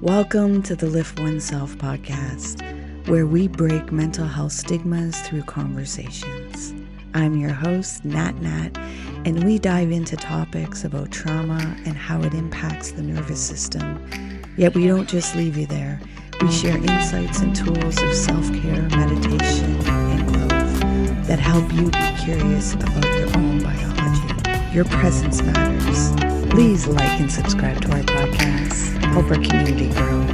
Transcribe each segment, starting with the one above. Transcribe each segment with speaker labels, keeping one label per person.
Speaker 1: Welcome to the LiftOneSelf podcast, where we break mental health stigmas through conversations. I'm your host, Nat, and we dive into topics about trauma and how it impacts the nervous system. Yet we don't just leave you there. We share insights and tools of self-care, meditation, and growth that help you be curious about your own biology. Your presence matters. Please like and subscribe to our podcast. Help our community grow.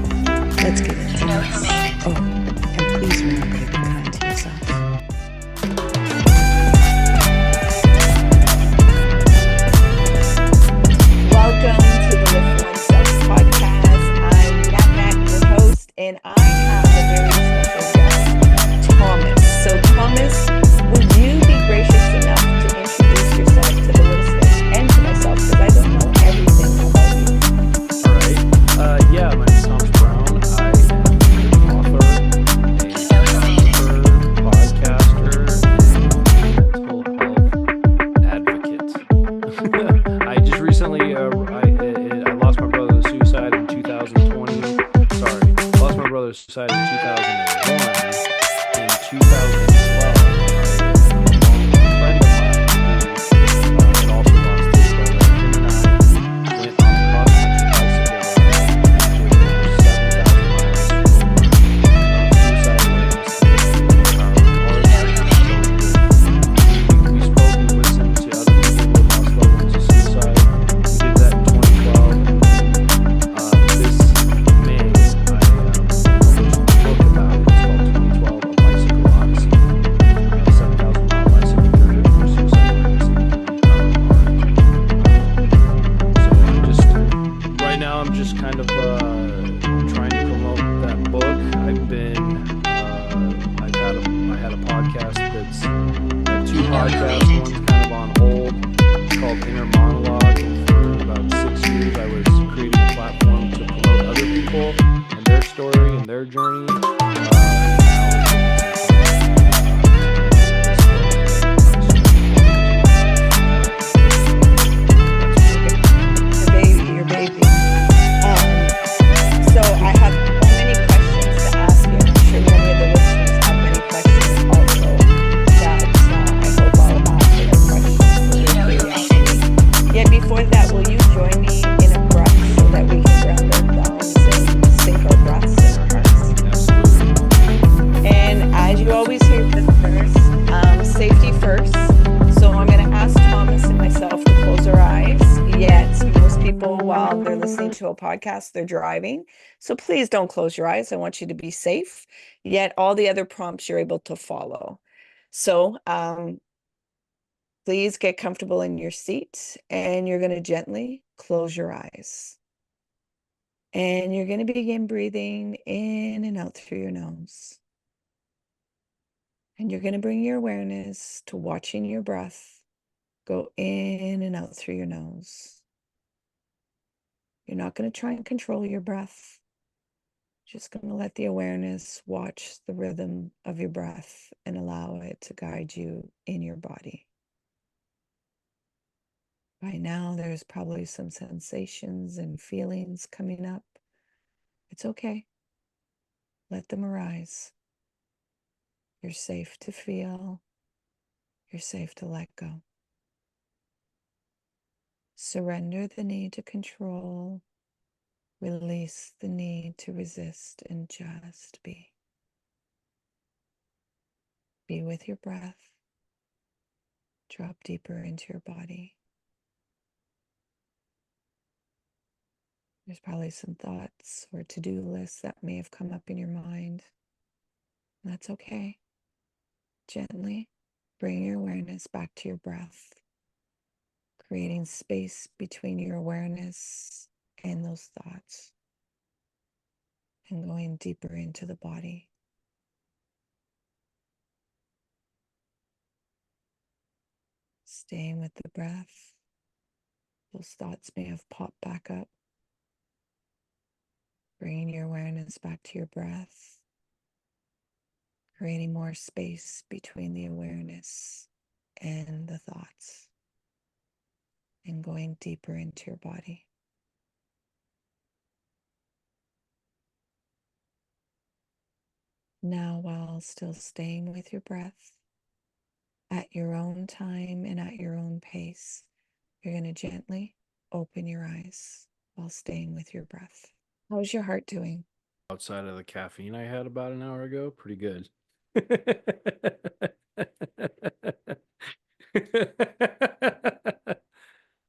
Speaker 1: Let's get into this. Oh, and please remember to be kind to yourself. Welcome to the LiftOneSelf podcast. I'm Nat, your host, and I have a very special guest, Thomas. So Thomas, would you be gracious enough to introduce yourself to the listeners and to myself, because I don't know everything about you.
Speaker 2: All right. Yeah, my name's Thomas Brown. I am an author, a podcaster, and mental health advocate. I just recently, I lost my brother to suicide in 2020. Sorry, I lost my brother to suicide in 2001. In 2012,
Speaker 1: podcast, they're driving, so please don't close your eyes. I want you to be safe, yet all the other prompts you're able to follow. So please get comfortable in your seat, and you're going to gently close your eyes, and you're going to begin breathing in and out through your nose, and you're going to bring your awareness to watching your breath go in and out through your nose. You're not going to try and control your breath. Just going to let the awareness watch the rhythm of your breath and allow it to guide you in your body. By now, there's probably some sensations and feelings coming up. It's okay. Let them arise. You're safe to feel. You're safe to let go. Surrender the need to control. Release the need to resist and just be. Be with your breath. Drop deeper into your body. There's probably some thoughts or to-do lists that may have come up in your mind. That's okay. Gently bring your awareness back to your breath, creating space between your awareness and those thoughts, and going deeper into the body. Staying with the breath. Those thoughts may have popped back up. Bringing your awareness back to your breath, creating more space between the awareness and the thoughts, and going deeper into your body. Now, while still staying with your breath at your own time and at your own pace, you're going to gently open your eyes while staying with your breath. How's your heart doing?
Speaker 2: Outside of the caffeine I had about an hour ago, pretty good.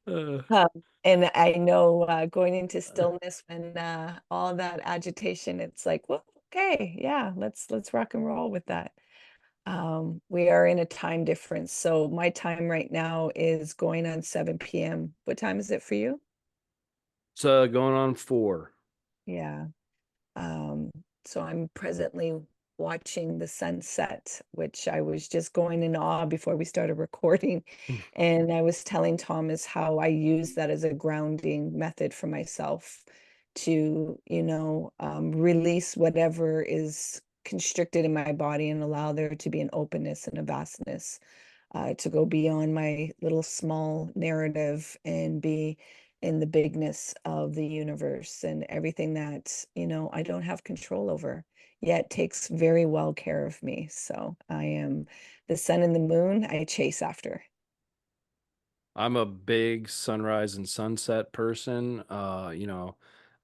Speaker 2: Uh,
Speaker 1: Um, and I know going into stillness when all that agitation, it's like, well, okay, yeah, let's rock and roll with that. We are in a time difference. So my time right now is going on 7 p.m. What time is it for you?
Speaker 2: it's going on 4.
Speaker 1: Yeah. Um, so I'm presently watching the sunset, which I was just going in awe before we started recording. And I was telling Thomas how I use that as a grounding method for myself to, release whatever is constricted in my body and allow there to be an openness and a vastness to go beyond my little small narrative and be in the bigness of the universe and everything that, I don't have control over, yet takes very well care of me. So I am the sun and the moon I chase after.
Speaker 2: I'm a big sunrise and sunset person.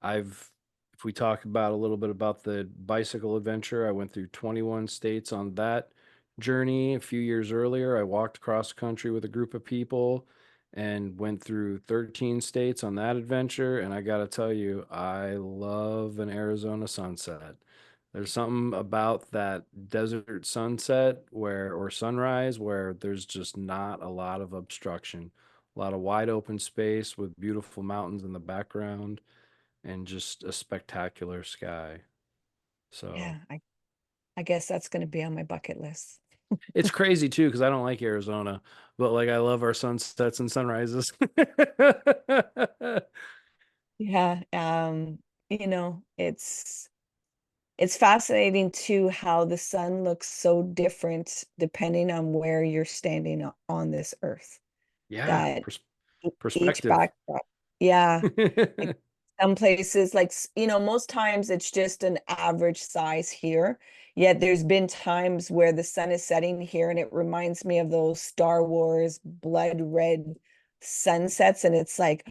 Speaker 2: I've if we talk about a little bit about the bicycle adventure, I went through 21 states on that journey a few years earlier. I walked cross country with a group of people and went through 13 states on that adventure. And I got to tell you, I love an Arizona sunset. There's something about that desert sunset or sunrise where there's just not a lot of obstruction, a lot of wide open space with beautiful mountains in the background and just a spectacular sky. So
Speaker 1: Yeah, I guess that's going to be on my bucket list.
Speaker 2: it's crazy too because I don't like Arizona, but like I love our sunsets and sunrises.
Speaker 1: Yeah, it's fascinating too how the sun looks so different depending on where you're standing on this earth.
Speaker 2: Yeah,
Speaker 1: That each
Speaker 2: perspective.
Speaker 1: backdrop. Yeah. Like some places, like, most times it's just an average size here. Yet there's been times where the sun is setting here and it reminds me of those Star Wars blood red sunsets. And it's like,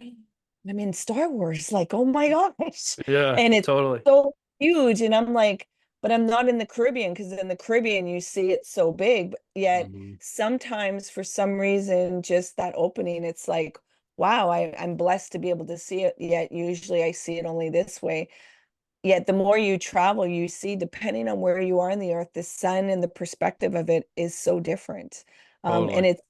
Speaker 1: I'm in Star Wars, like, oh my gosh.
Speaker 2: Yeah,
Speaker 1: And it's
Speaker 2: totally.
Speaker 1: so huge. And I'm like, but I'm not in the Caribbean because in the Caribbean you see it so big. But yet
Speaker 2: Mhm.
Speaker 1: sometimes for some reason, just that opening, it's like, wow, I'm blessed to be able to see it. Yet usually I see it only this way. Yet the more you travel, you see, depending on where you are in the earth, the sun and the perspective of it is so different. And
Speaker 2: Totally.
Speaker 1: it's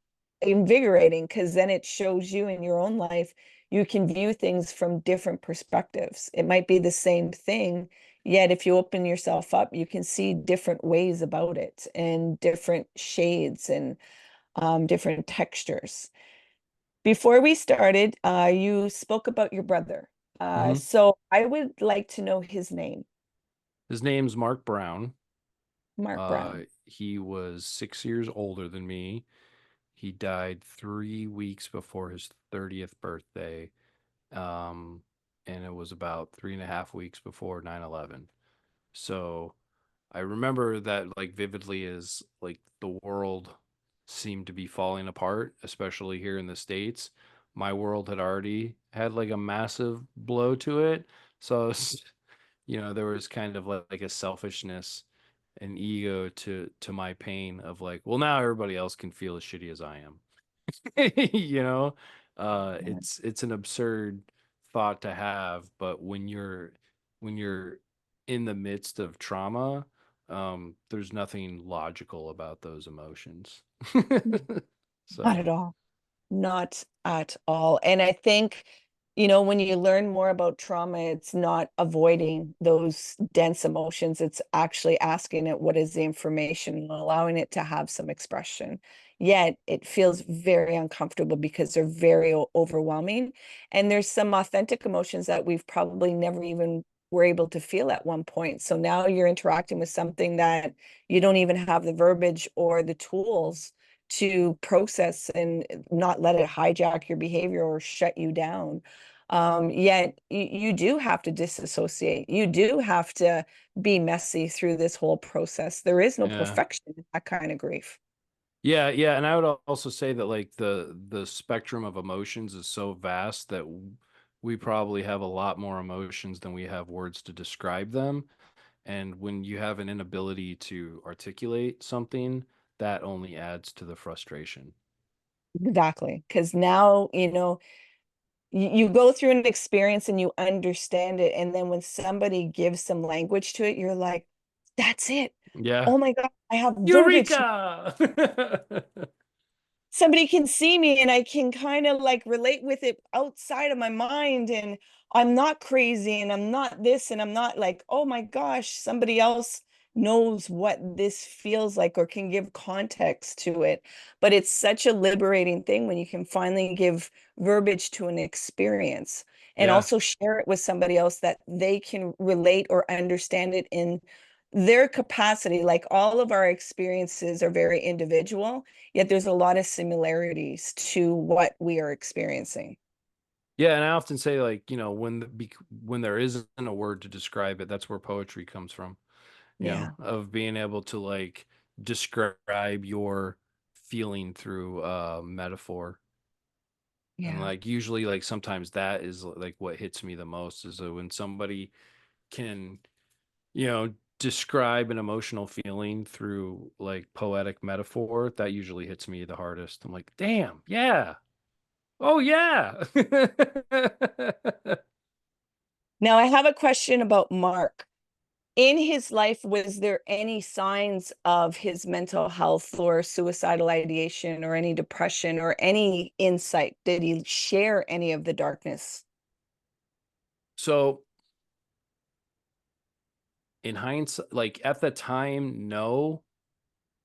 Speaker 1: invigorating because then it shows you in your own life, you can view things from different perspectives. It might be the same thing, yet if you open yourself up, you can see different ways about it and different shades and different textures. Before we started, you spoke about your brother.
Speaker 2: Hmm.
Speaker 1: So I would like to know his name,
Speaker 2: His name's Mark Brown.
Speaker 1: Mark Brown.
Speaker 2: He was 6 years older than me. He died 3 weeks before his 30th birthday. Um, and it was about 3.5 weeks before 9/11. So I remember that like vividly as like the world seemed to be falling apart, especially here in the States. My world had already had like a massive blow to it. So, there was kind of like a selfishness and ego to my pain of like, well, now everybody else can feel as shitty as I am. you know
Speaker 1: Yeah.
Speaker 2: it's an absurd thought to have, but when you're in the midst of trauma, there's nothing logical about those emotions.
Speaker 1: Not at
Speaker 2: So
Speaker 1: all. Not at all. And I think, when you learn more about trauma, it's not avoiding those dense emotions. It's actually asking it, what is the information, and allowing it to have some expression. Yet it feels very uncomfortable because they're very overwhelming. And there's some authentic emotions that we've probably never even were able to feel at one point. So now you're interacting with something that you don't even have the verbiage or the tools to process and not let it hijack your behavior or shut you down. Yet you do have to disassociate. You do have to be messy through this whole process. There is no
Speaker 2: Yeah.
Speaker 1: perfection in that kind of grief.
Speaker 2: Yeah, yeah, and I would also say that like the spectrum of emotions is so vast that we probably have a lot more emotions than we have words to describe them. And when you have an inability to articulate something, that only adds to the frustration.
Speaker 1: Exactly. Because now, you go through an experience and you understand it. And then when somebody gives some language to it, you're like, that's it.
Speaker 2: Yeah.
Speaker 1: Oh my God, I have verbiage.
Speaker 2: Eureka!
Speaker 1: Somebody can see me and I can kind of like relate with it outside of my mind. And I'm not crazy and I'm not this and I'm not like, oh my gosh, somebody else knows what this feels like or can give context to it. But it's such a liberating thing when you can finally give verbiage to an experience and
Speaker 2: Yeah.
Speaker 1: also share it with somebody else that they can relate or understand it in their capacity. Like all of our experiences are very individual, yet there's a lot of similarities to what we are experiencing.
Speaker 2: Yeah, and I often say like, when there isn't a word to describe it, that's where poetry comes from,
Speaker 1: Yeah,
Speaker 2: of being able to like describe your feeling through metaphor. And
Speaker 1: yeah.
Speaker 2: like usually like sometimes that is like what hits me the most is when somebody can, describe an emotional feeling through like poetic metaphor, that usually hits me the hardest. I'm like, damn, yeah. Oh yeah.
Speaker 1: Now I have a question about Mark. In his life, was there any signs of his mental health or suicidal ideation or any depression or any insight? Did he share any of the darkness?
Speaker 2: So in hindsight, like at the time, no.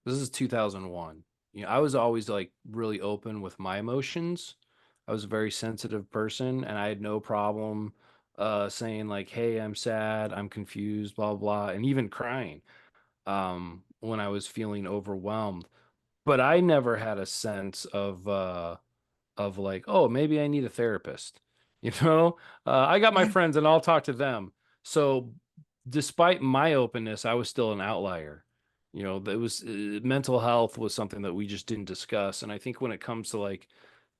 Speaker 2: This is 2001. I was always like really open with my emotions. I was a very sensitive person and I had no problem saying like, "Hey, I'm sad, I'm confused, blah blah," and even crying when I was feeling overwhelmed. But I never had a sense of like, oh, maybe I need a therapist. You know, I got my
Speaker 1: Yeah.
Speaker 2: friends and I'll talk to them. So, despite my openness, I was still an outlier. That was mental health was something that we just didn't discuss. And I think when it comes to like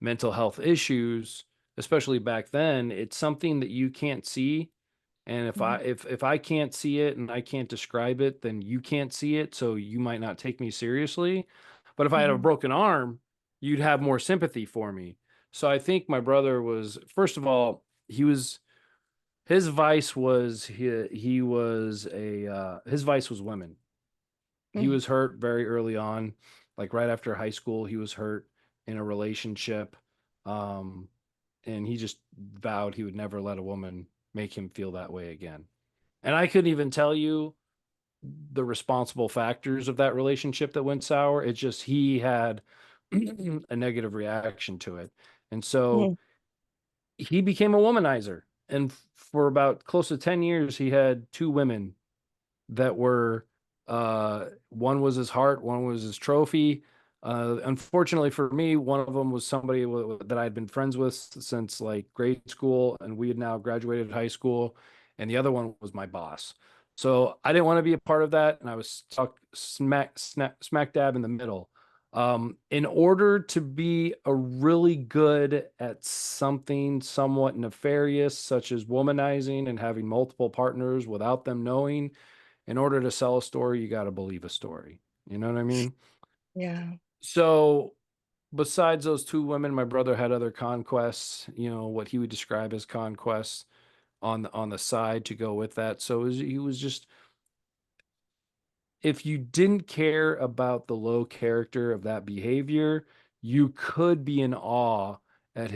Speaker 2: mental health issues, especially back then, it's something that you can't see. And if I
Speaker 1: Mhm.
Speaker 2: if I can't see it and I can't describe it, then you can't see it, so you might not take me seriously. But if I had a
Speaker 1: Mhm.
Speaker 2: broken arm, you'd have more sympathy for me. So I think my brother was, first of all, his vice was he was a his vice was women. He
Speaker 1: Mhm.
Speaker 2: was hurt very early on, like right after high school, he was hurt in a relationship. Um, and he just vowed he would never let a woman make him feel that way again. And I couldn't even tell you the responsible factors of that relationship that went sour. It's just he had a negative reaction to it. And so
Speaker 1: Mhm.
Speaker 2: he became a womanizer. And for about close to 10 years, he had two women that were one was his heart, one was his trophy. Unfortunately for me, one of them was somebody that I had been friends with since like grade school, and we had now graduated high school, and the other one was my boss. So I didn't want to be a part of that, and I was stuck smack dab in the middle. In order to be a really good at something somewhat nefarious, such as womanizing and having multiple partners without them knowing, in order to sell a story, you got to believe a story. You know what I mean?
Speaker 1: Yeah.
Speaker 2: So, besides those two women, my brother had other conquests, what he would describe as conquests on the side to go with that. So, he was just, if you didn't care about the low character of that behavior, you could be in awe at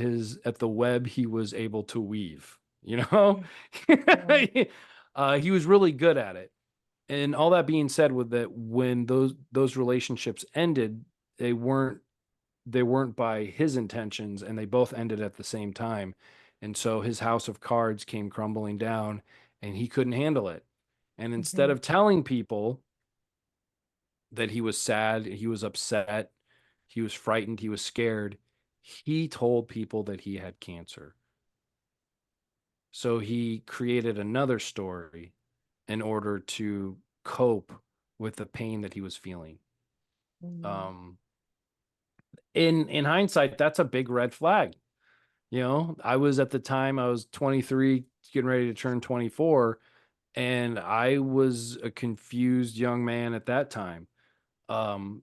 Speaker 2: the web he was able to weave, you know?
Speaker 1: Mhm. Yeah.
Speaker 2: He was really good at it. And all that being said, with that, when those relationships ended, they weren't they weren't by his intentions, and they both ended at the same time. And so his house of cards came crumbling down, and he couldn't handle it. And instead
Speaker 1: Mhm.
Speaker 2: of telling people that he was sad, he was upset, he was frightened, he was scared, he told people that he had cancer. So he created another story in order to cope with the pain that he was feeling.
Speaker 1: Mhm.
Speaker 2: Um, in hindsight, that's a big red flag. You know, I was at the time, I was 23, getting ready to turn 24, and I was a confused young man at that time. Um,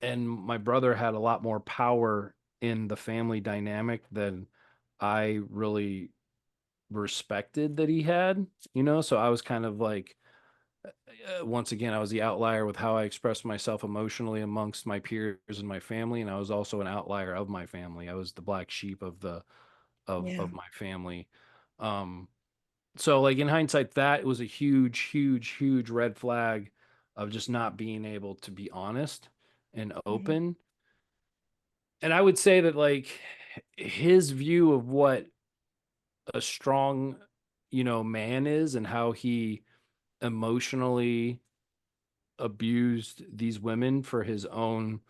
Speaker 2: and my brother had a lot more power in the family dynamic than I really respected that he had, you know? So I was kind of like, once again, I was the outlier with how I expressed myself emotionally amongst my peers and my family, and I was also an outlier of my family. I was the black sheep of the
Speaker 1: Yeah.
Speaker 2: of my family. Um, so like in hindsight, that was a huge, huge, huge red flag of just not being able to be honest and
Speaker 1: Mhm.
Speaker 2: open. And I would say that like his view of what a strong, man is and how he emotionally abused these women for his own,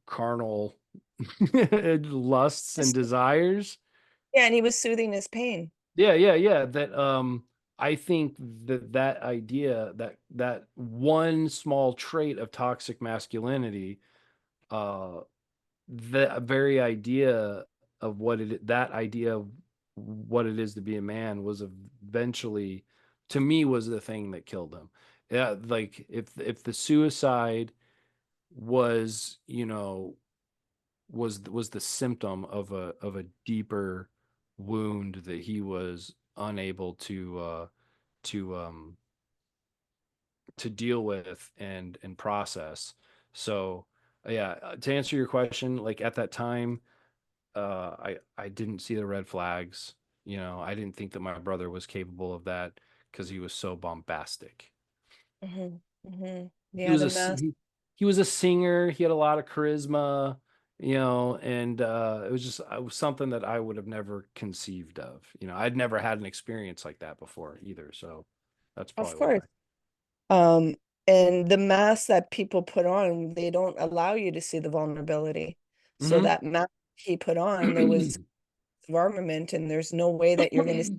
Speaker 2: carnal lusts and
Speaker 1: Just-
Speaker 2: desires.
Speaker 1: Yeah, and he was soothing his pain.
Speaker 2: Yeah, yeah, yeah. That I think that idea, that one small trait of toxic masculinity, uh the very idea of that idea of what it is to be a man was eventually, to me, was the thing that killed him. Yeah, like if the suicide was, was the symptom of a deeper wound that he was unable to to deal with and process. So yeah, to answer your question, like at that time, I didn't see the red flags. You know, I didn't think that my brother was capable of that because he was so bombastic.
Speaker 1: Hmm. Hmm.
Speaker 2: He
Speaker 1: Yeah,
Speaker 2: was
Speaker 1: the mask.
Speaker 2: he was a singer. He had a lot of charisma, and it was just it was something that I would have never conceived of. You know, I'd never had an experience like that before either. So that's
Speaker 1: Of
Speaker 2: probably
Speaker 1: course.
Speaker 2: why.
Speaker 1: Um, and the mask that people put on, they don't allow you to see the vulnerability. So
Speaker 2: Hmm.
Speaker 1: that mask he put on, there was armament, and there's no way that you're going to see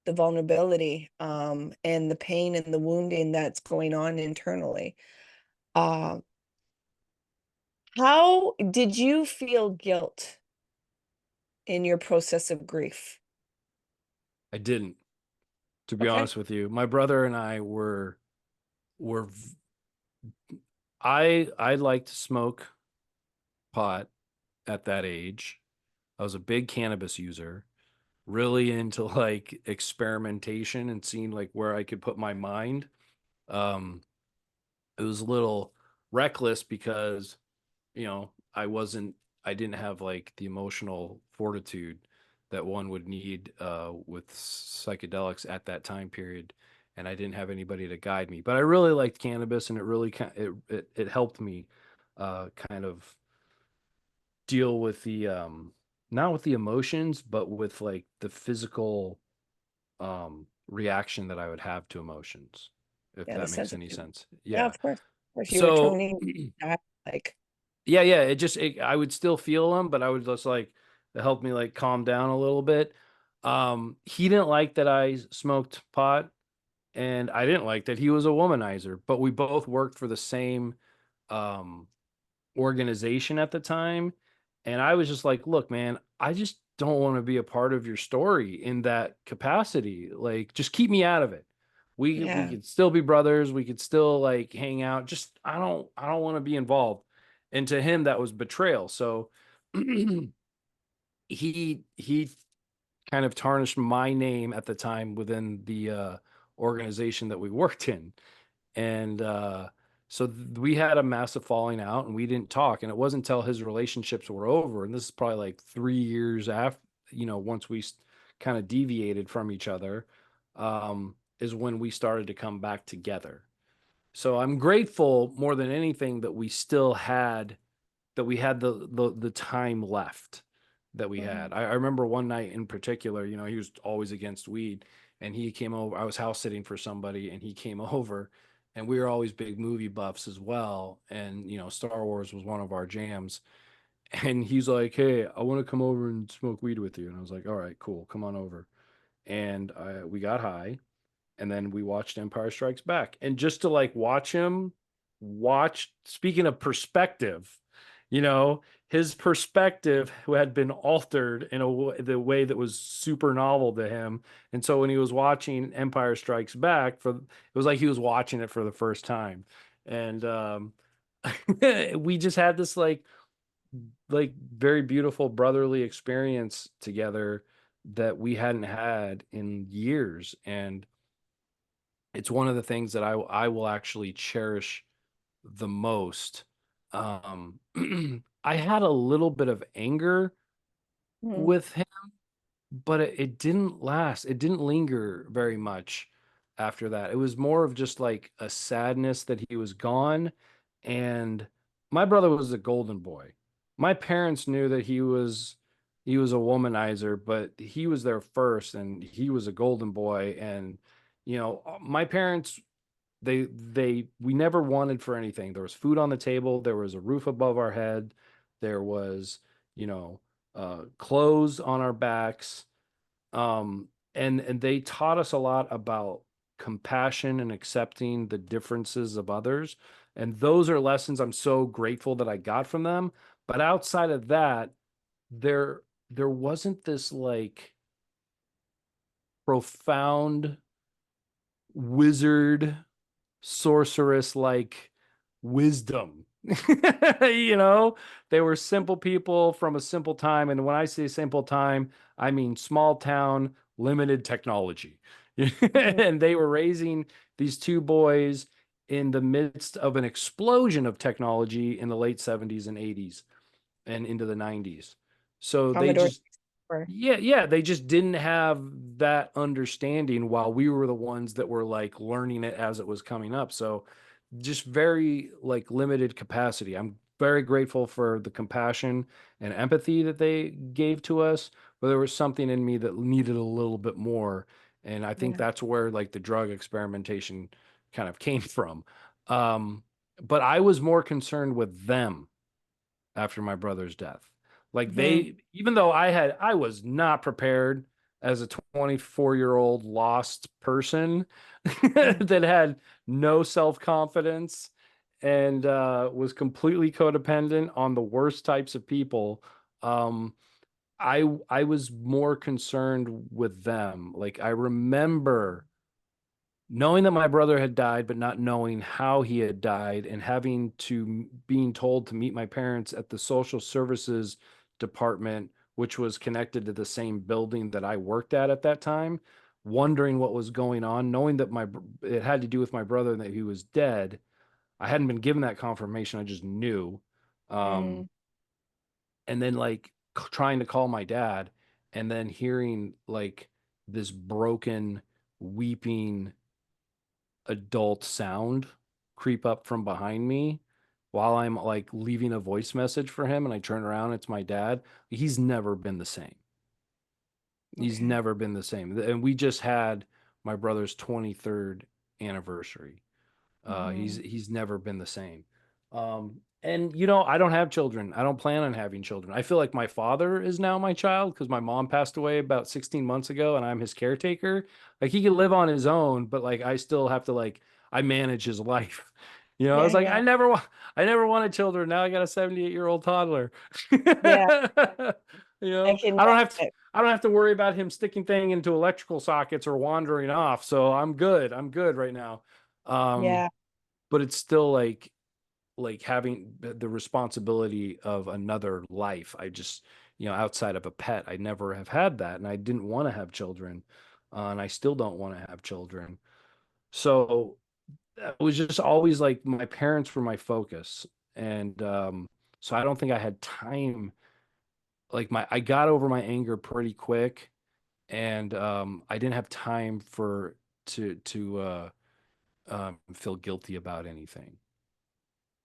Speaker 1: the vulnerability, and the pain and the wounding that's going on internally. Uh, how did you feel guilt in your process of grief?
Speaker 2: I didn't, to be
Speaker 1: Okay.
Speaker 2: honest with you. My brother and I were I liked to smoke pot at that age. I was a big cannabis user, really into like experimentation and seeing like where I could put my mind. Um, it was a little reckless because, I didn't have like the emotional fortitude that one would need with psychedelics at that time period. And I didn't have anybody to guide me, but I really liked cannabis, and it really it helped me kind of deal with the not with the emotions, but with like the physical reaction that I would have to emotions, if
Speaker 1: Yeah, the
Speaker 2: that makes
Speaker 1: sense of
Speaker 2: any sense.
Speaker 1: yeah,
Speaker 2: Yeah.
Speaker 1: of course. Of course, you were
Speaker 2: So
Speaker 1: toning that, like,
Speaker 2: yeah, yeah, I would still feel them, but I would just like it helped me like calm down a little bit. He didn't like that I smoked pot, and I didn't like that he was a womanizer, but we both worked for the same um organization at the time. And I was just like, look, man, I just don't want to be a part of your story in that capacity. Like, just keep me out of it. We
Speaker 1: yeah,
Speaker 2: could still be brothers. We could still like hang out. Just I don't want to be involved. And to him, that was betrayal. So he kind of tarnished my name at the time within the organization that we worked in. And so we had a massive falling out, and we didn't talk. And it wasn't until his relationships were over, and this is probably like 3 years after, once we kind of deviated from each other, is when we started to come back together. So I'm grateful more than anything that we had the time left that we
Speaker 1: mhm,
Speaker 2: had. I remember one night in particular, he was always against weed, and he came over. I was house sitting for somebody, and he came over, and we were always big movie buffs as well. And Star Wars was one of our jams. And he's like, "Hey, I want to come over and smoke weed with you." And I was like, "All right, cool, come on over." And we got high, and then we watched Empire Strikes Back. And just to like watch him watch, speaking of perspective, you know, his perspective who had been altered in the way that was super novel to him. And so when he was watching Empire Strikes Back, it was like he was watching it for the first time. And we just had this like very beautiful brotherly experience together that we hadn't had in years. And it's one of the things that I will actually cherish the most. Um, I had a little bit of anger
Speaker 1: Mm.
Speaker 2: with him, but it didn't last. It didn't linger very much after that. It was more of just like a sadness that he was gone. And my brother was a golden boy. My parents knew that he was a womanizer, but he was there first and he was a golden boy. And my parents, we never wanted for anything. There was food on the table, there was a roof above our head, there was, you know, clothes on our backs. And they taught us a lot about compassion and accepting the differences of others. And those are lessons I'm so grateful that I got from them. But outside of that, there there wasn't this like profound wizard sorceress like wisdom. you know, they were simple people from a simple time. And when I say simple time, I mean small town, limited technology.
Speaker 1: Mhm.
Speaker 2: And they were raising these two boys in the midst of an explosion of technology in the late 70s and 80s and into the 90s. So they
Speaker 1: Commodore
Speaker 2: just
Speaker 1: 64.
Speaker 2: yeah, they just didn't have that understanding while we were the ones that were like learning it as it was coming up. So just very like limited capacity. I'm very grateful for the compassion and empathy that they gave to us, but there was something in me that needed a little bit more. And I think
Speaker 1: Yeah.
Speaker 2: that's where like the drug experimentation kind of came from. Um, but I was more concerned with them after my brother's death. Like
Speaker 1: Hmm.
Speaker 2: even though I was not prepared as a 24-year-old lost person
Speaker 1: Hmm.
Speaker 2: that had no self-confidence and was completely codependent on the worst types of people. Um, I was more concerned with them. Like I remember knowing that my brother had died, but not knowing how he had died, and being told to meet my parents at the social services department, which was connected to the same building that I worked at that time, wondering what was going on, knowing that it had to do with my brother and that he was dead. I hadn't been given that confirmation. I just knew.
Speaker 1: Mm.
Speaker 2: Um, and then like trying to call my dad and then hearing like this broken, weeping adult sound creep up from behind me while I'm like leaving a voice message for him, and I turn around, it's my dad. He's never been the same. He's
Speaker 1: Okay.
Speaker 2: never been the same. And we just had my brother's 23rd anniversary. He's
Speaker 1: Hmm.
Speaker 2: he's never been the same. And I don't have children. I don't plan on having children. I feel like my father is now my child because my mom passed away about 16 months ago and I'm his caretaker. Like he can live on his own, but like I still have to like I manage his life. I
Speaker 1: Yeah.
Speaker 2: was like,
Speaker 1: Yeah.
Speaker 2: I never wanted children. Now I got a 78-year-old toddler.
Speaker 1: Yeah. I can.
Speaker 2: I don't have to worry about him sticking thing into electrical sockets or wandering off. So I'm good. I'm good right now. Um,
Speaker 1: Yeah.
Speaker 2: but it's still like having the responsibility of another life. I just, outside of a pet, I never have had that, and I didn't want to have children, and I still don't want to have children. So it was just always like my parents were my focus, and so I don't think I had time. Like I got over my anger pretty quick, and I didn't have time to feel guilty about anything.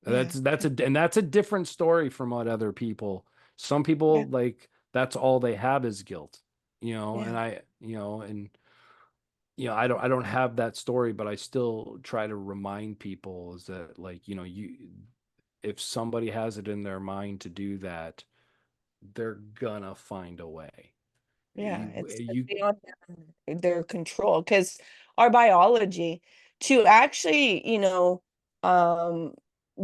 Speaker 1: Yeah.
Speaker 2: That's a different story from what other people. Some
Speaker 1: Yeah.
Speaker 2: people like that's all they have is guilt,
Speaker 1: Yeah.
Speaker 2: and I don't have that story, but I still try to remind people is that like, you if somebody has it in their mind to do that, they're gonna find a way.
Speaker 1: Yeah,
Speaker 2: You,
Speaker 1: it's
Speaker 2: you
Speaker 1: beyond their control because our biology to actually, um,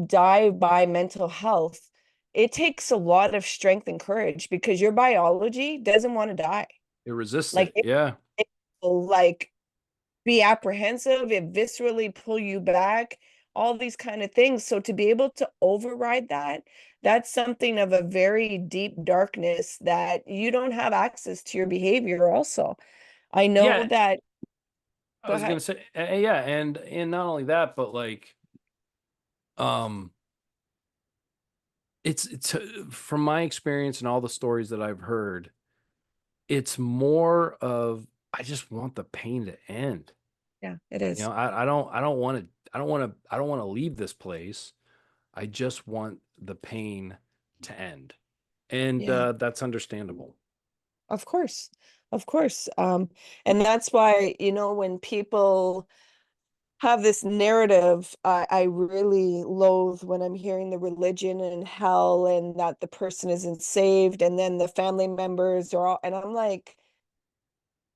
Speaker 1: dive by mental health, it takes a lot of strength and courage because your biology doesn't want to die.
Speaker 2: it resist
Speaker 1: Like
Speaker 2: it. Yeah.
Speaker 1: it will like be apprehensive, it viscerally pull you back, all these kind of things. So to be able to override that, that's something of a very deep darkness that you don't have access to your behavior also. I know
Speaker 2: Yeah.
Speaker 1: that,
Speaker 2: I
Speaker 1: go
Speaker 2: was
Speaker 1: ahead.
Speaker 2: gonna say, yeah, and not only that, but like, um, it's from my experience and all the stories that I've heard, it's more of I just want the pain to end.
Speaker 1: Yeah, it is.
Speaker 2: I don't want to leave this place. I just want the pain to end, and
Speaker 1: Yeah,
Speaker 2: that's understandable.
Speaker 1: of course. Of course. And that's why, when people have this narrative, I really loathe when I'm hearing the religion and hell and that the person isn't saved and then the family members are all, and I'm like,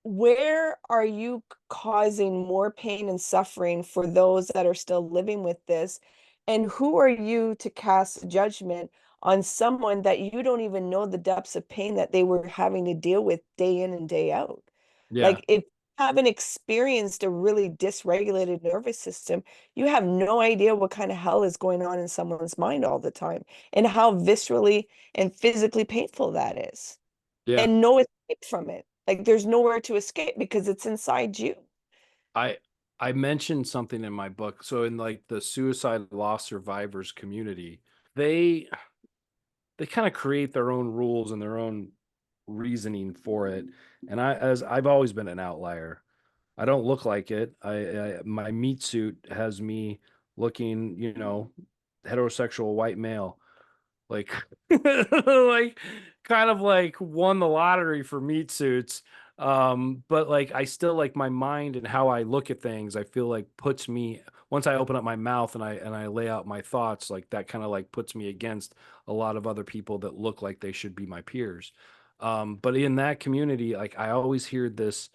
Speaker 1: where are you causing more pain and suffering for those that are still living with this? And who are you to cast judgment on someone that you don't even know the depths of pain that they were having to deal with day in and day out?
Speaker 2: Yeah,
Speaker 1: Like, if you haven't experienced a really dysregulated nervous system, you have no idea what kind of hell is going on in someone's mind all the time and how viscerally and physically painful that is,
Speaker 2: yeah.
Speaker 1: and no escape from it. Like there's nowhere to escape because it's inside you.
Speaker 2: I I mentioned something in my book. So in like the suicide loss survivors community, they they kind of create their own rules and their own reasoning for it. And as I've always been an outlier. I don't look like it. My meat suit has me looking, heterosexual white male, like like kind of like won the lottery for meat suits. But like I still like my mind and how I look at things, I feel like puts me once I open up my mouth and I lay out my thoughts, like that kind of like puts me against a lot of other people that look like they should be my peers. But in that community, like I always hear this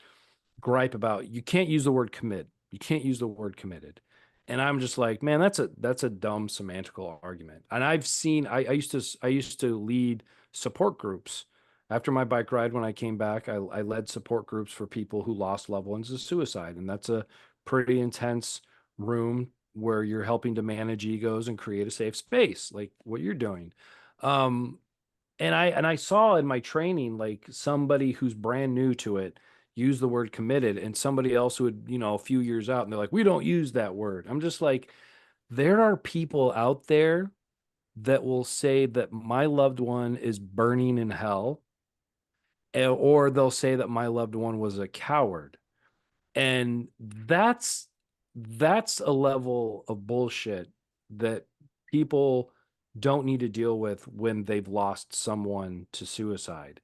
Speaker 2: gripe about you can't use the word commit. You can't use the word committed. And I'm just like, man, that's a dumb semantical argument. And I used to lead support groups after my bike ride. When I came back, I led support groups for people who lost loved ones to suicide, and that's a pretty intense room where you're helping to manage egos and create a safe space, like what you're doing. Um, and I saw in my training like somebody who's brand new to it use the word committed, and somebody else who had, a few years out, and they're like, we don't use that word. I'm just like, there are people out there that will say that my loved one is burning in hell, or they'll say that my loved one was a coward. And that's a level of bullshit that people don't need to deal with when they've lost someone to suicide.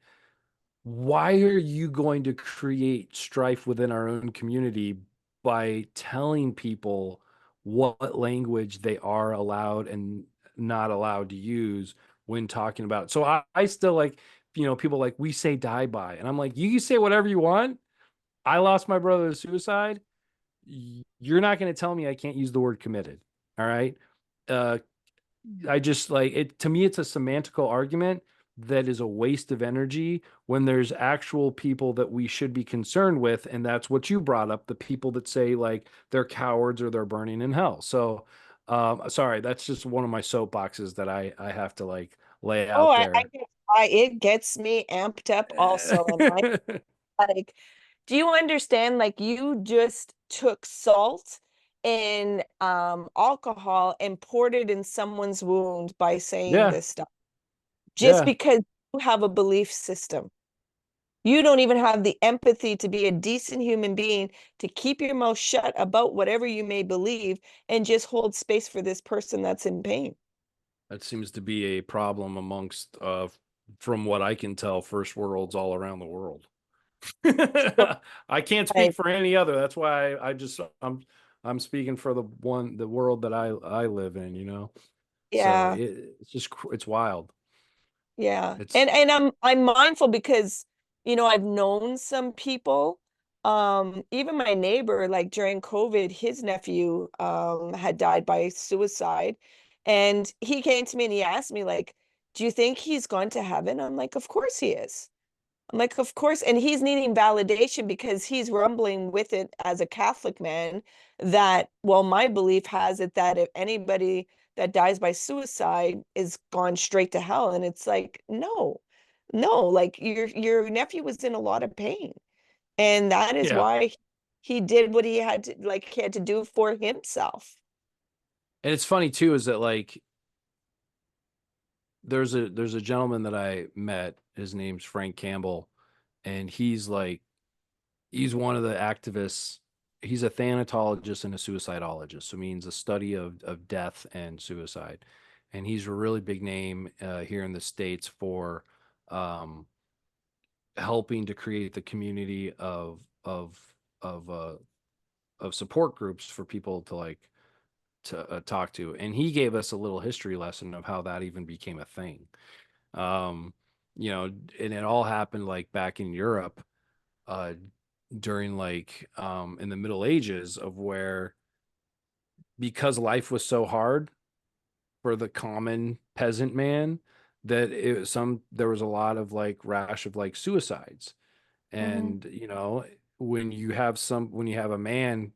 Speaker 2: Why are you going to create strife within our own community by telling people what language they are allowed and not allowed to use when talking about it? So I still like, people like, we say die by. And I'm like, you can say whatever you want. I lost my brother to suicide. You're not going to tell me I can't use the word committed. All right. Uh, I just like it. To me, it's a semantical argument that is a waste of energy when there's actual people that we should be concerned with. And that's what you brought up, the people that say like they're cowards or they're burning in hell. So, sorry, that's just one of my soapboxes that I have to like lay
Speaker 1: Oh,
Speaker 2: out there.
Speaker 1: it gets me amped up also. And I like, do you understand? Like you just took salt and alcohol and poured it in someone's wound by saying
Speaker 2: Yeah.
Speaker 1: this stuff just
Speaker 2: Yeah.
Speaker 1: because you have a belief system. You don't even have the empathy to be a decent human being, to keep your mouth shut about whatever you may believe and just hold space for this person that's in pain.
Speaker 2: That seems to be a problem amongst, from what I can tell, first worlds all around the world.
Speaker 1: So
Speaker 2: I can't
Speaker 1: I,
Speaker 2: speak for any other. That's why I'm speaking for the world that I live in. So
Speaker 1: yeah,
Speaker 2: it's wild.
Speaker 1: Yeah.
Speaker 2: It's
Speaker 1: And I'm mindful because, I've known some people, even my neighbor, like during COVID, his nephew had died by suicide. And he came to me and he asked me, like, do you think he's gone to heaven? I'm like, of course he is. I'm like, of course. And he's needing validation because he's rumbling with it as a Catholic man that, well, my belief has it that if anybody that dies by suicide is gone straight to hell. And it's like, no, no, like your nephew was in a lot of pain. And that is
Speaker 2: yeah.
Speaker 1: why he did what he had to do for himself.
Speaker 2: And it's funny too, is that like there's a gentleman that I met. His name's Frank Campbell, and he's one of the activists. He's a thanatologist and a suicidologist, so means a study of death and suicide. And he's a really big name here in the States for um, helping to create the community of uh, of support groups for people to talk to. And he gave us a little history lesson of how that even became a thing. Um, and it all happened like back in Europe uh, during in the Middle Ages, of where, because life was so hard for the common peasant man, that there was a lot of like rash of like suicides.
Speaker 1: Hmm.
Speaker 2: And when you have a man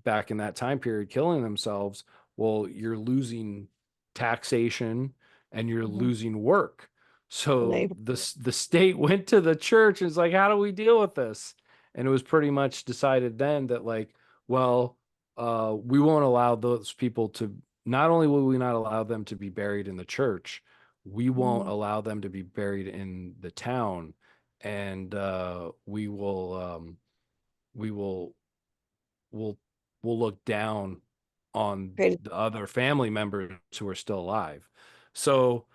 Speaker 2: back in that time period killing themselves, well, you're losing taxation and you're
Speaker 1: Hmm.
Speaker 2: losing work. So
Speaker 1: Labor.
Speaker 2: the state went to the church and was like, how do we deal with this? And it was pretty much decided then that, like, well, we won't allow those people to, not only will we not allow them to be buried in the church, we won't
Speaker 1: Hmm.
Speaker 2: allow them to be buried in the town. And we will we'll we'll look down on
Speaker 1: Created
Speaker 2: the other family members who are still alive. So,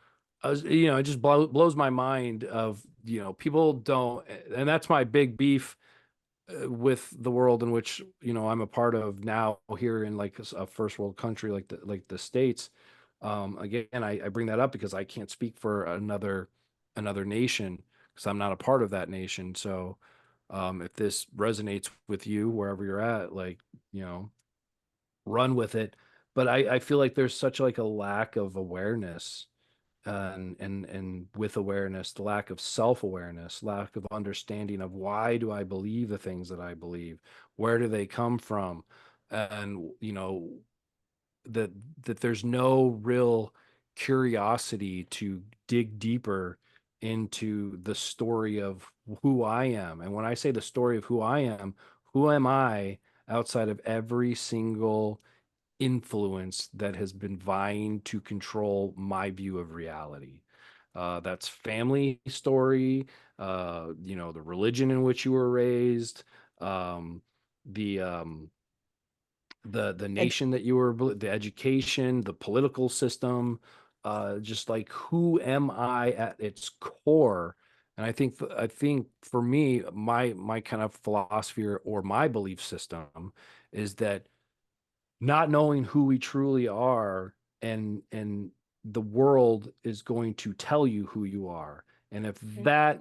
Speaker 2: it just blows my mind of, people don't, and that's my big beef with the world in which, I'm a part of now, here in like a first world country like the States. Again, I bring that up because I can't speak for another nation, because I'm not a part of that nation. So, if this resonates with you wherever you're at, like, you know, run with it. But I feel like there's such like a lack of awareness, and with awareness, the lack of self-awareness, lack of understanding of, why do I believe the things that I believe? Where do they come from? And that there's no real curiosity to dig deeper into the story of who I am. And when I say the story of who I am, who am I outside of every single influence that has been vying to control my view of reality? That's family story, the religion in which you were raised, um, the the nation that you were, the education, the political system, just like, who am I at its core? And I think for me, my kind of philosophy, or my belief system, is that not knowing who we truly are, and the world is going to tell you who you are. And if that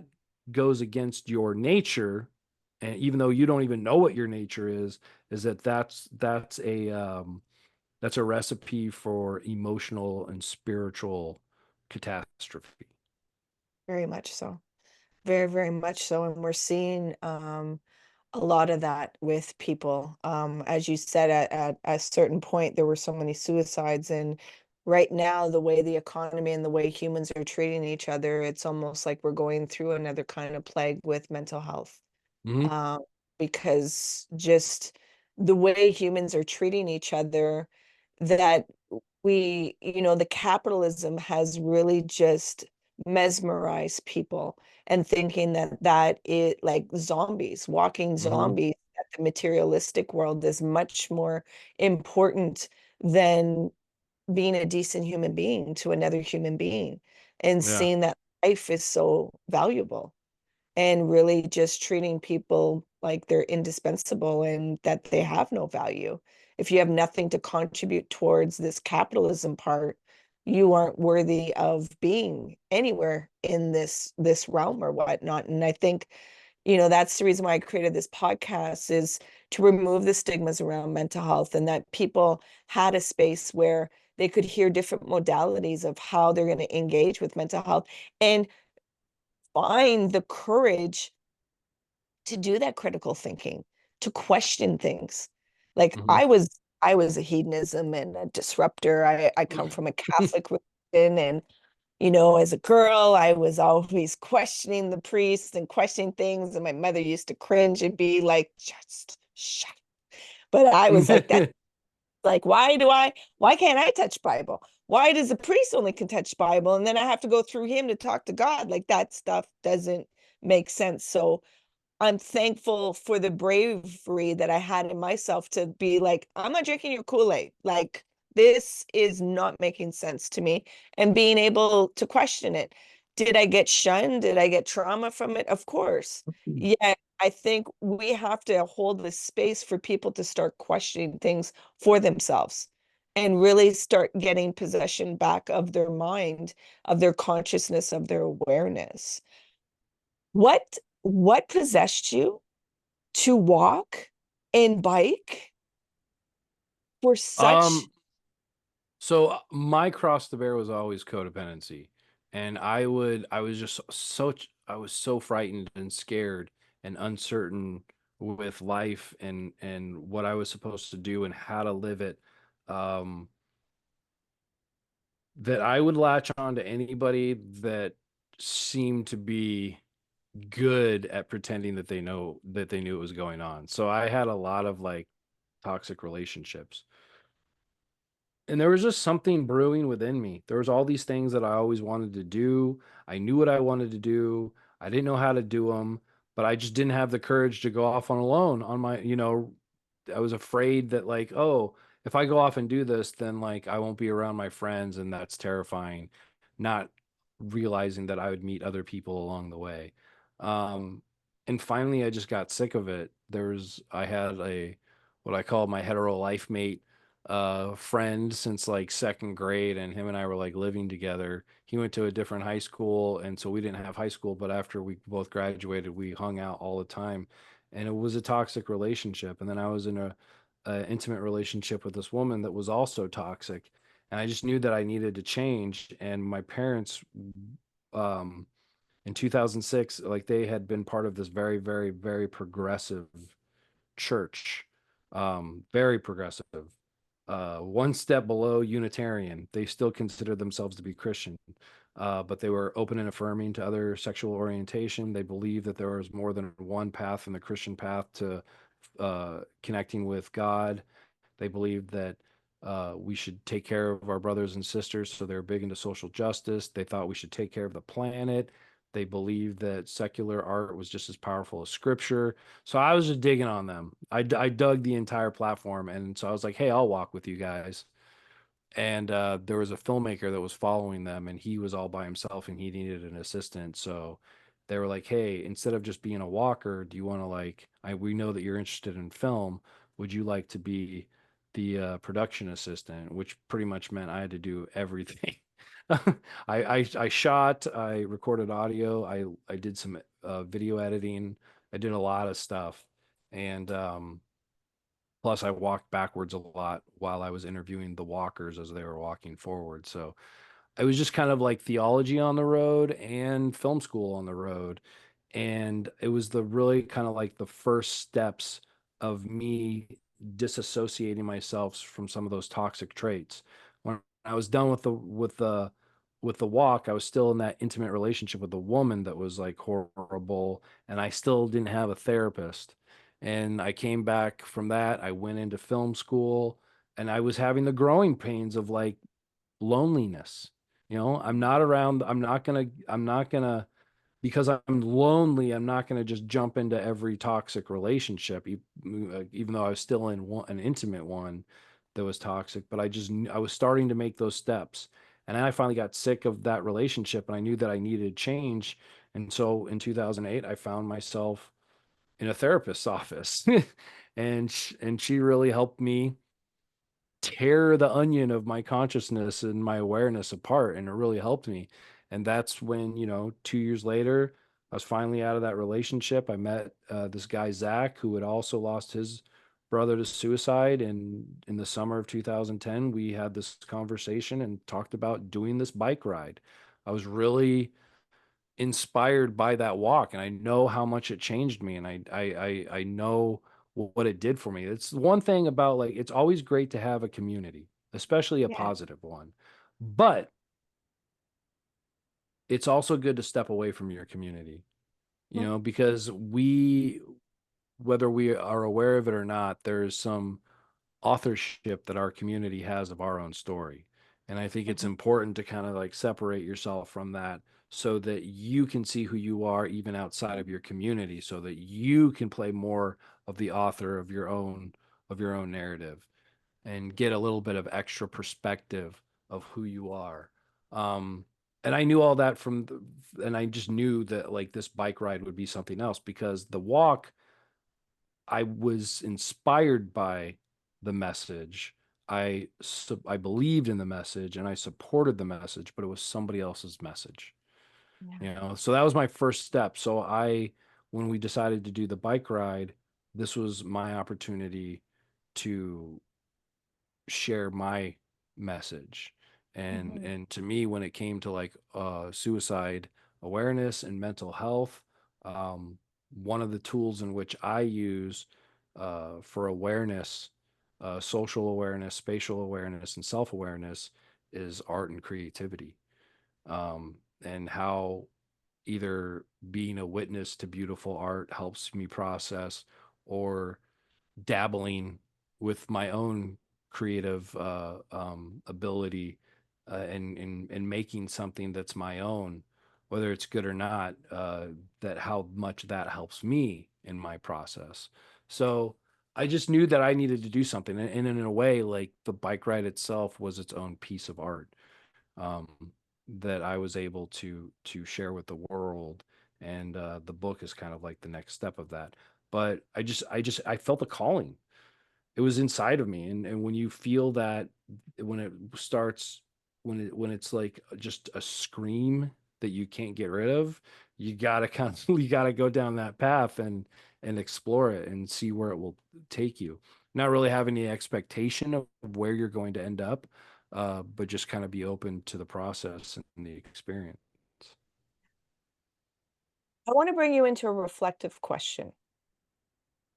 Speaker 2: goes against your nature, and even though you don't even know what your nature is that's a recipe for emotional and spiritual catastrophe.
Speaker 1: very much so. Very, very much so. And we're seeing a lot of that with people. As you said, at a certain point, there were so many suicides. And right now, the way the economy and the way humans are treating each other, it's almost like we're going through another kind of plague with mental health.
Speaker 2: Hmm.
Speaker 1: um, because just the way humans are treating each other, that the capitalism has really just mesmerized people, and thinking that it, like zombies, walking
Speaker 2: Hmm.
Speaker 1: zombies, that the materialistic world is much more important than being a decent human being to another human being, and
Speaker 2: Yeah.
Speaker 1: seeing that life is so valuable, and really just treating people like they're indispensable and that they have no value. If you have nothing to contribute towards this capitalism part, you aren't worthy of being anywhere in this realm or whatnot. And I think, that's the reason why I created this podcast, is to remove the stigmas around mental health, and that people had a space where they could hear different modalities of how they're going to engage with mental health and find the courage to do that critical thinking, to question things. Like
Speaker 2: Hmm.
Speaker 1: I was a hedonism and a disruptor. I come from a Catholic religion, and as a girl, I was always questioning the priests and questioning things, and my mother used to cringe and be like, just shut up. But I was like, that's like, why can't I touch Bible? Why does the priest only can touch Bible? And then I have to go through him to talk to God? Like, that stuff doesn't make sense. So I'm thankful for the bravery that I had in myself to be like, I'm not drinking your Kool-Aid. Like, this is not making sense to me, and being able to question it. Did I get shunned? Did I get trauma from it? Of course. Yeah, I think we have to hold this space for people to start questioning things for themselves and really start getting possession back of their mind, of their consciousness, of their awareness. What possessed you to walk and bike for such
Speaker 2: Um, so my cross to bear was always codependency. And I was so frightened and scared and uncertain with life and what I was supposed to do and how to live it. Um, that I would latch on to anybody that seemed to be good at pretending that they knew what was going on. So I had a lot of like toxic relationships. And there was just something brewing within me. There was all these things that I always wanted to do. I knew what I wanted to do. I didn't know how to do them, but I just didn't have the courage to go off on alone on my, I was afraid that like, oh, if I go off and do this, then like I won't be around my friends and that's terrifying. Not realizing that I would meet other people along the way. Um, and finally I just got sick of it. I had a what I call my hetero life mate friend since like second grade, and him and I were like living together. He went to a different high school, and so we didn't have high school, but after we both graduated, we hung out all the time, and it was a toxic relationship. And then I was in a intimate relationship with this woman that was also toxic, and I just knew that I needed to change. And my parents, um, in 2006, like they had been part of this very, very, very progressive church, very progressive, one step below Unitarian. They still consider themselves to be Christian, but they were open and affirming to other sexual orientation. They believed that there was more than one path in the Christian path to connecting with God. They believed that we should take care of our brothers and sisters, so they're big into social justice. They thought we should take care of the planet. They believed that secular art was just as powerful as scripture. So I was just digging on them. I dug the entire platform. And so I was like, hey, I'll walk with you guys. And there was a filmmaker that was following them, and he was all by himself and he needed an assistant. So they were like, hey, instead of just being a walker, do you want to we know that you're interested in film. Would you like to be the production assistant? Which pretty much meant I had to do everything. I shot, I recorded audio, I did some video editing, I did a lot of stuff. And plus, I walked backwards a lot while I was interviewing the walkers as they were walking forward. So it was just kind of like theology on the road and film school on the road. And it was the really kind of like the first steps of me disassociating myself from some of those toxic traits. When I was done with the walk, I was still in that intimate relationship with a woman that was like horrible, and I still didn't have a therapist. And I came back from that. I went into film school, and I was having the growing pains of like loneliness. I'm not gonna, because I'm lonely, I'm not gonna just jump into every toxic relationship, even though I was still in an intimate one that was toxic. But I was starting to make those steps. And then I finally got sick of that relationship, and I knew that I needed change. And so in 2008, I found myself in a therapist's office. And she really helped me tear the onion of my consciousness and my awareness apart, and it really helped me. And that's when, 2 years later, I was finally out of that relationship. I met this guy Zach, who had also lost his brother to suicide, and in the summer of 2010 we had this conversation and talked about doing this bike ride. I was really inspired by that walk, and I know how much it changed me, and I know what it did for me. It's one thing about, like, it's always great to have a community, especially a
Speaker 3: Yeah.
Speaker 2: positive one, but it's also good to step away from your community,
Speaker 3: Mhm.
Speaker 2: because whether we are aware of it or not, there's some authorship that our community has of our own story. And I think it's
Speaker 3: Mhm.
Speaker 2: important to kind of like separate yourself from that so that you can see who you are even outside of your community, so that you can play more of the author of your own narrative and get a little bit of extra perspective of who you are. Um, and I knew all that and I just knew that like this bike ride would be something else, because the walk, I was inspired by the message. I believed in the message and I supported the message, but it was somebody else's message.
Speaker 3: Yeah.
Speaker 2: So that was my first step. So when we decided to do the bike ride, this was my opportunity to share my message. and
Speaker 3: Mhm.
Speaker 2: and to me, when it came to like suicide awareness and mental health, one of the tools in which I use for awareness, social awareness, spatial awareness, and self-awareness, is art and creativity. And how either being a witness to beautiful art helps me process, or dabbling with my own creative ability, and making something that's my own, whether it's good or not, that how much that helps me in my process. So I just knew that I needed to do something, and in a way, like, the bike ride itself was its own piece of art, um, that I was able to share with the world, and the book is kind of like the next step of that. But I felt a calling. It was inside of me, and when you feel that, when it starts, when it's like just a scream that you can't get rid of, you gotta you gotta go down that path and explore it and see where it will take you. Not really have any expectation of where you're going to end up, but just kind of be open to the process and the experience.
Speaker 3: I want to bring you into a reflective question.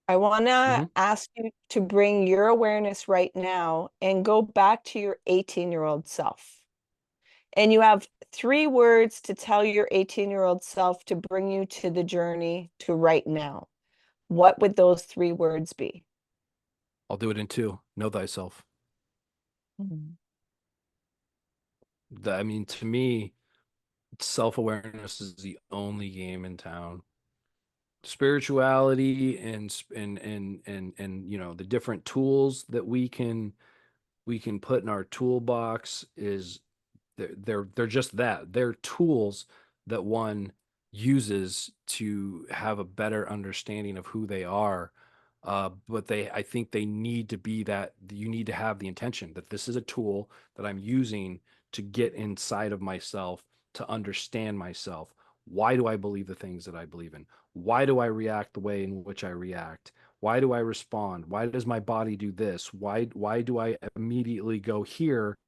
Speaker 3: I want to
Speaker 2: Hmm.
Speaker 3: ask you to bring your awareness right now and go back to your 18-year-old self. And you have 3 words to tell your 18-year-old self to bring you to the journey to right now. What would those 3 words be?
Speaker 2: I'll do it in two. Know thyself.
Speaker 3: Mhm.
Speaker 2: I mean, to me, self-awareness is the only game in town. Spirituality and the different tools that we can put in our toolbox, is they're just that. They're tools that one uses to have a better understanding of who they are. But I think they need to be that. You need to have the intention that this is a tool that I'm using to get inside of myself, to understand myself. Why do I believe the things that I believe in? Why do I react the way in which I react? Why do I respond? Why does my body do this? Why do I immediately go here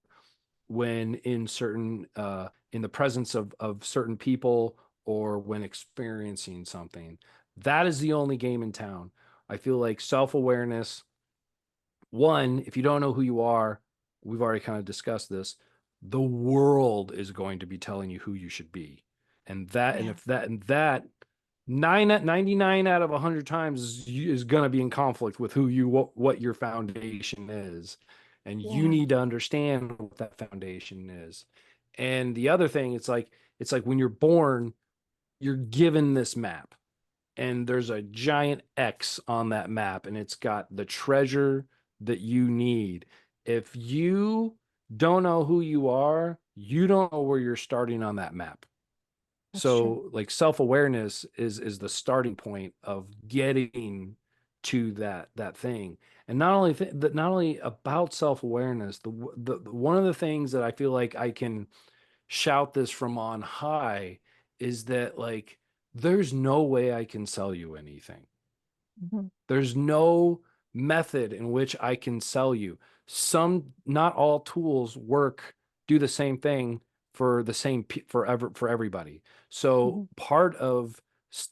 Speaker 2: when in the presence of certain people, or when experiencing something? That is the only game in town. I feel like self-awareness, one, if you don't know who you are, we've already kind of discussed this, the world is going to be telling you who you should be. And
Speaker 3: Yeah.
Speaker 2: if that and that 99 out of 100 times is going to be in conflict with what your foundation is. And you
Speaker 3: Yeah.
Speaker 2: need to understand what that foundation is. And the other thing, it's like when you're born, you're given this map, and there's a giant X on that map, and it's got the treasure that you need. If you don't know who you are, you don't know where you're starting on that map.
Speaker 3: That's true.
Speaker 2: So like self-awareness is the starting point of getting to that thing. And not only that, not only about self-awareness, the one of the things that I feel like I can shout this from on high is that, like, there's no way I can sell you anything.
Speaker 3: Mhm.
Speaker 2: There's no method in which I can sell you. Not all tools do the same thing for the same for everybody. So
Speaker 3: Mhm.
Speaker 2: part of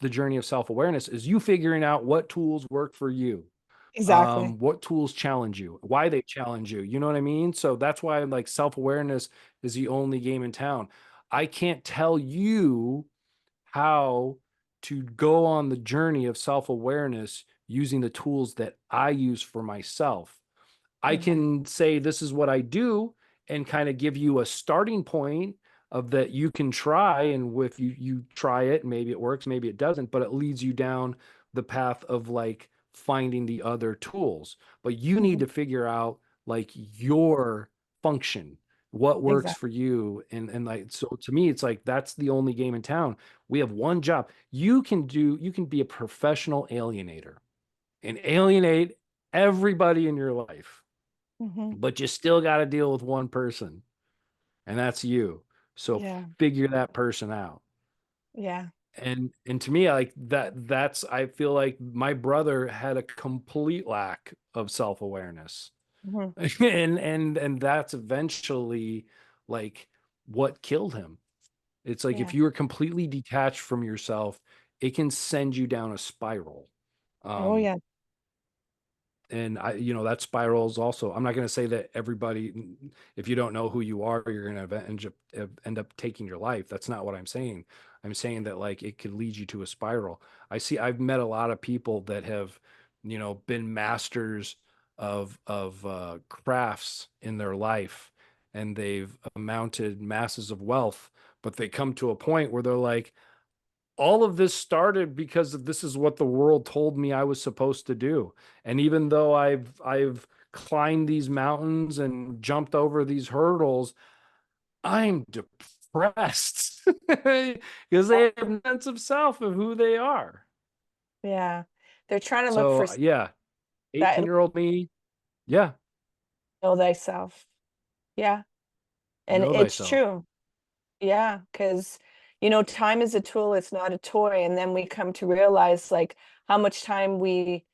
Speaker 2: the journey of self-awareness is you figuring out what tools work for you,
Speaker 3: Exactly.
Speaker 2: what tools challenge you, why they challenge you. You know what I mean? So that's why, like, self-awareness is the only game in town. I can't tell you how to go on the journey of self-awareness using the tools that I use for myself. I
Speaker 3: Mhm.
Speaker 2: can say this is what I do and kind of give you a starting point of that you can try. And if you try it, maybe it works, maybe it doesn't, but it leads you down the path of, like, finding the other tools. But you need
Speaker 3: Mhm.
Speaker 2: to figure out, like, your function, what works
Speaker 3: Exactly.
Speaker 2: for you. And like, so to me, it's like that's the only game in town. We have one job. You can be a professional alienator and alienate everybody in your life,
Speaker 3: Mhm.
Speaker 2: but you still got to deal with one person, and that's you. So
Speaker 3: Yeah.
Speaker 2: figure that person out.
Speaker 3: Yeah.
Speaker 2: And to me, like that's I feel like my brother had a complete lack of self-awareness.
Speaker 3: Mhm.
Speaker 2: And that's eventually, like, what killed him. It's like
Speaker 3: Yeah.
Speaker 2: if you are completely detached from yourself, it can send you down a spiral.
Speaker 3: Oh,
Speaker 2: Um,
Speaker 3: yeah.
Speaker 2: and that spirals also. I'm not going to say that everybody, if you don't know who you are, you're going to end up taking your life. That's not what I'm saying. I'm saying that, like, it could lead you to a spiral. I've met a lot of people that have, been masters of crafts in their life, and they've amounted masses of wealth, but they come to a point where they're like, all of this started because this is what the world told me I was supposed to do. And even though I've climbed these mountains and jumped over these hurdles, I'm depressed because they have no sense of self of who they are.
Speaker 3: Yeah. They're trying to look for
Speaker 2: So yeah,
Speaker 3: that
Speaker 2: 18-year-old me, yeah,
Speaker 3: know thyself. Yeah. And
Speaker 2: know
Speaker 3: it's
Speaker 2: thyself.
Speaker 3: true. Yeah. Because, time is a tool, it's not a toy. And then we come to realize, like, how much time we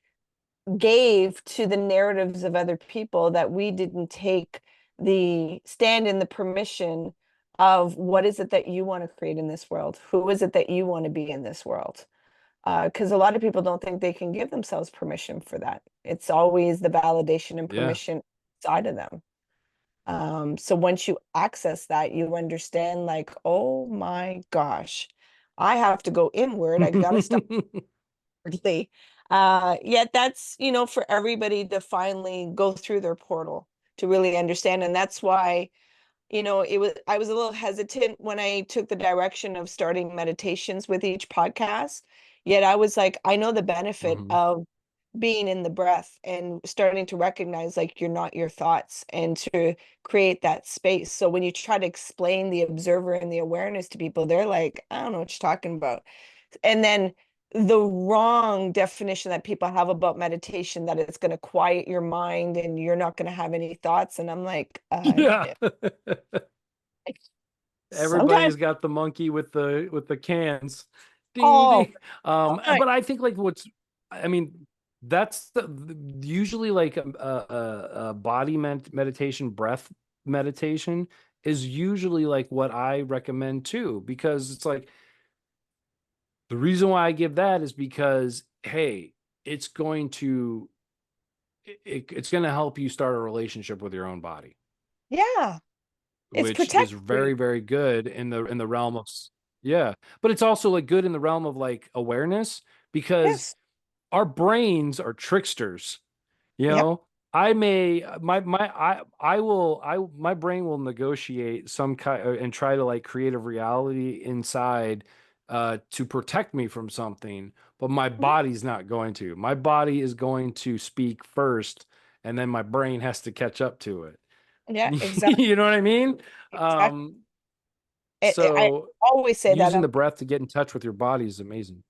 Speaker 3: gave to the narratives of other people, that we didn't take the stand in the permission of what is it that you want to create in this world? Who is it that you want to be in this world? Because a lot of people don't think they can give themselves permission for that. It's always the validation and
Speaker 2: Yeah.
Speaker 3: permission side of them. So once you access that, you understand, like, oh my gosh, I have to go inward. I gotta stop outwardly. Yet that's, for everybody to finally go through their portal to really understand. And that's why, I was a little hesitant when I took the direction of starting meditations with each podcast. Yet I was like, I know the benefit
Speaker 2: Mhm.
Speaker 3: of being in the breath and starting to recognize, like, you're not your thoughts, and to create that space. So when you try to explain the observer and the awareness to people, they're like, I don't know what you're talking about. And then the wrong definition that people have about meditation, that it's going to quiet your mind and you're not going to have any thoughts. And I'm like,
Speaker 2: Yeah.
Speaker 3: no. Sometimes,
Speaker 2: Everybody's got the monkey with the cans. Ding ding
Speaker 3: oh,
Speaker 2: ding.
Speaker 3: my,
Speaker 2: But I think, like, I mean, that's usually, like, a body meditation, breath meditation is usually, like, what I recommend too, because it's like the reason why I give that is because, hey, it's going to it's going to help you start a relationship with your own body,
Speaker 3: yeah, it's
Speaker 2: which is
Speaker 3: protective for you.
Speaker 2: very, very good in the realm of yeah, but it's also, like, good in the realm of, like, awareness, because
Speaker 3: Yes.
Speaker 2: our brains are tricksters. You
Speaker 3: Yep.
Speaker 2: know, I may I will I my brain will negotiate some kind and try to, like, create a reality inside to protect me from something, but my
Speaker 3: Mhm.
Speaker 2: body's not going to. My body is going to speak first, and then my brain has to catch up to it.
Speaker 3: Yeah, exactly.
Speaker 2: You know what I mean?
Speaker 3: Exactly.
Speaker 2: Um,
Speaker 3: I
Speaker 2: so
Speaker 3: always say that.
Speaker 2: using the breath to get in touch with your body is amazing.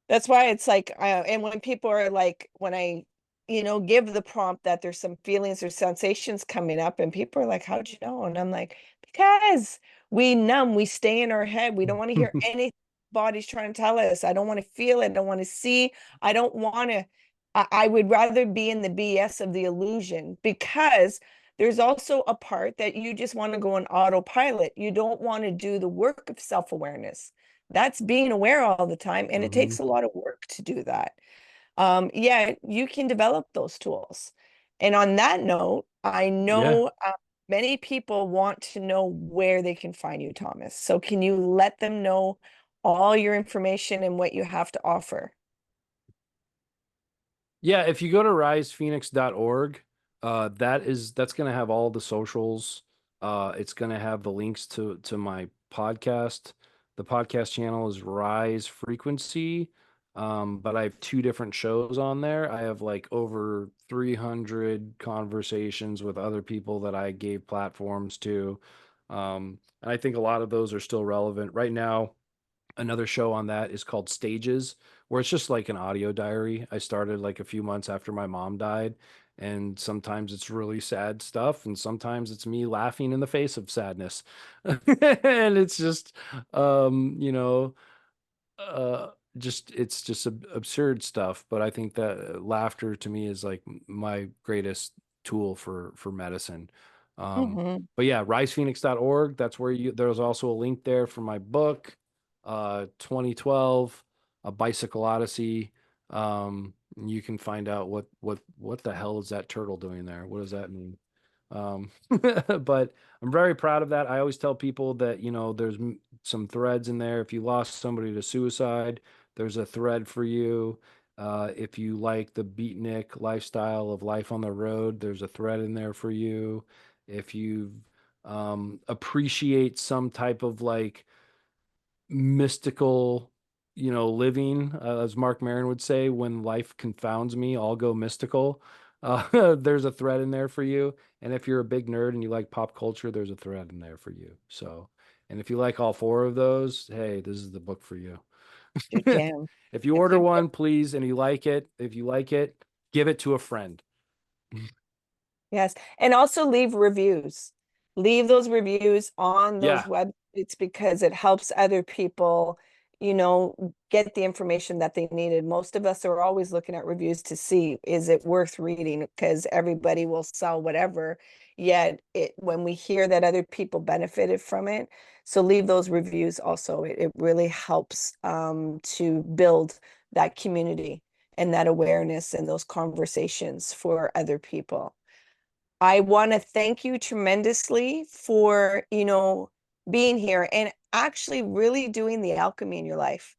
Speaker 3: That's why it's like, and when people are like, when I, give the prompt that there's some feelings or sensations coming up, and people are like, how'd you know? And I'm like, because we numb, we stay in our head. We don't want to hear anything body's trying to tell us. I don't want to feel it. I don't want to see. I don't want to, I would rather be in the BS of the illusion, because there's also a part that you just want to go on autopilot. You don't want to do the work of self-awareness. That's being aware all the time, and it
Speaker 2: Hmm.
Speaker 3: takes a lot of work to do that. Yeah, you can develop those tools. And on that note, I
Speaker 2: Yeah.
Speaker 3: know many people want to know where they can find you, Thomas. So can you let them know all your information and what you have to offer?
Speaker 2: Yeah, if you go to risephoenix.org, that's going to have all the socials. It's going to have the links to my podcast. The podcast channel is Rise Frequency. But I have two different shows on there. I have like over 300 conversations with other people that I gave platforms to. And I think a lot of those are still relevant. Right now, another show on that is called Stages, where it's just like an audio diary. I started like a few months after my mom died, and sometimes it's really sad stuff, and sometimes it's me laughing in the face of sadness. And it's just you know, just it's just absurd stuff. But I think that laughter to me is like my greatest tool for medicine.
Speaker 3: Mhm.
Speaker 2: But yeah, risephoenix.org, that's where there's also a link there for my book, 2012, A Bicycle Odyssey. You can find out what the hell is that turtle doing there? What does that mean? But I'm very proud of that. I always tell people that, there's some threads in there. If you lost somebody to suicide, there's a thread for you. If you like the beatnik lifestyle of life on the road, there's a thread in there for you. If you appreciate some type of like mystical, living, as Mark Maron would say, when life confounds me, I'll go mystical. There's a thread in there for you. And if you're a big nerd and you like pop culture, there's a thread in there for you. So, and if you like all four of those, hey, this is the book for you.
Speaker 3: You're damn.
Speaker 2: If you
Speaker 3: If
Speaker 2: order
Speaker 3: you
Speaker 2: one, please, and you like it, if you like it, give it to a friend.
Speaker 3: Yes. And also leave reviews. Leave those reviews on those
Speaker 2: Yeah,
Speaker 3: websites, because it helps other people, get the information that they needed. Most of us are always looking at reviews to see, is it worth reading? Because everybody will sell whatever. Yet when we hear that other people benefited from it, so leave those reviews also. It really helps to build that community and that awareness and those conversations for other people. I want to thank you tremendously for, being here and actually really doing the alchemy in your life.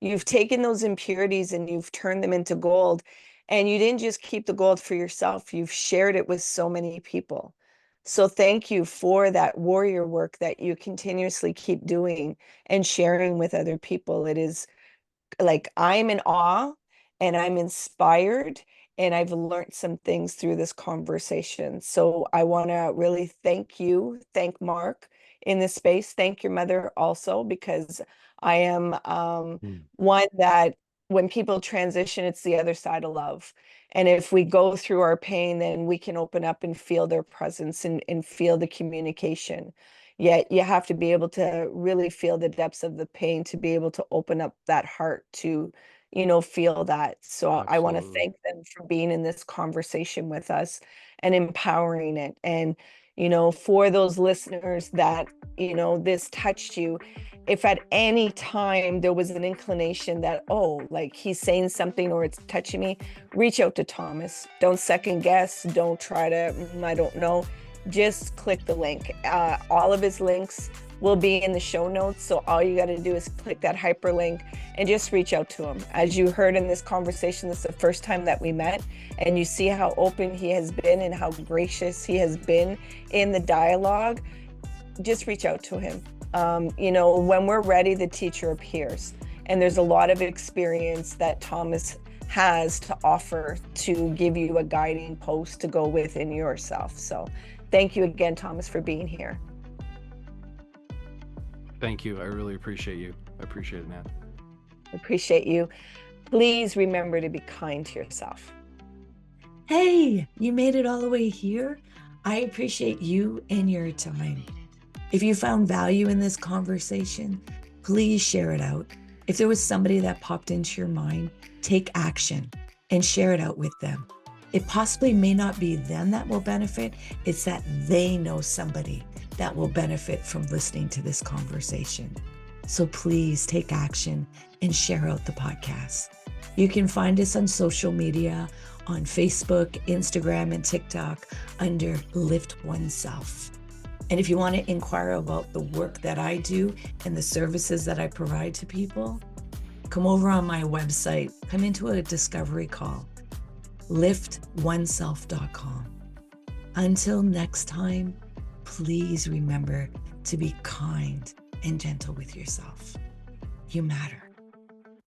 Speaker 3: You've taken those impurities and you've turned them into gold. And you didn't just keep the gold for yourself, you've shared it with so many people. So thank you for that warrior work that you continuously keep doing and sharing with other people. It is like, I'm in awe and I'm inspired, and I've learned some things through this conversation. So I want to really thank you, thank Mark in this space, thank your mother also, because I am
Speaker 2: mm,
Speaker 3: one that when people transition, it's the other side of love. And if we go through our pain, then we can open up and feel their presence and feel the communication. Yet you have to be able to really feel the depths of the pain to be able to open up that heart to, feel that. So I want to
Speaker 2: absolutely.
Speaker 3: thank them for being in this conversation with us and empowering it. And, for those listeners that, this touched you, if at any time there was an inclination that, oh, like he's saying something or it's touching me, reach out to Thomas. Don't second guess. Don't try to, I don't know. Just click the link. All of his links will be in the show notes. So all you got to do is click that hyperlink and just reach out to him. As you heard in this conversation, this is the first time that we met, and you see how open he has been and how gracious he has been in the dialogue. Just reach out to him. When we're ready, the teacher appears. And there's a lot of experience that Thomas has to offer to give you a guiding post to go within yourself. So thank you again, Thomas, for being here.
Speaker 2: Thank you. I really appreciate you. I appreciate it, Nat.
Speaker 3: Appreciate you. Please remember to be kind to yourself.
Speaker 1: Hey, you made it all the way here. I appreciate you and your time. If you found value in this conversation, please share it out. If there was somebody that popped into your mind, take action and share it out with them. It possibly may not be them that will benefit, it's that they know somebody that will benefit from listening to this conversation. So please take action and share out the podcast. You can find us on social media on Facebook, Instagram, and TikTok under LiftOneSelf. And if you want to inquire about the work that I do and the services that I provide to people, come over on my website, come into a discovery call, LiftOneSelf.com. Until next time, please remember to be kind and gentle with yourself. You matter.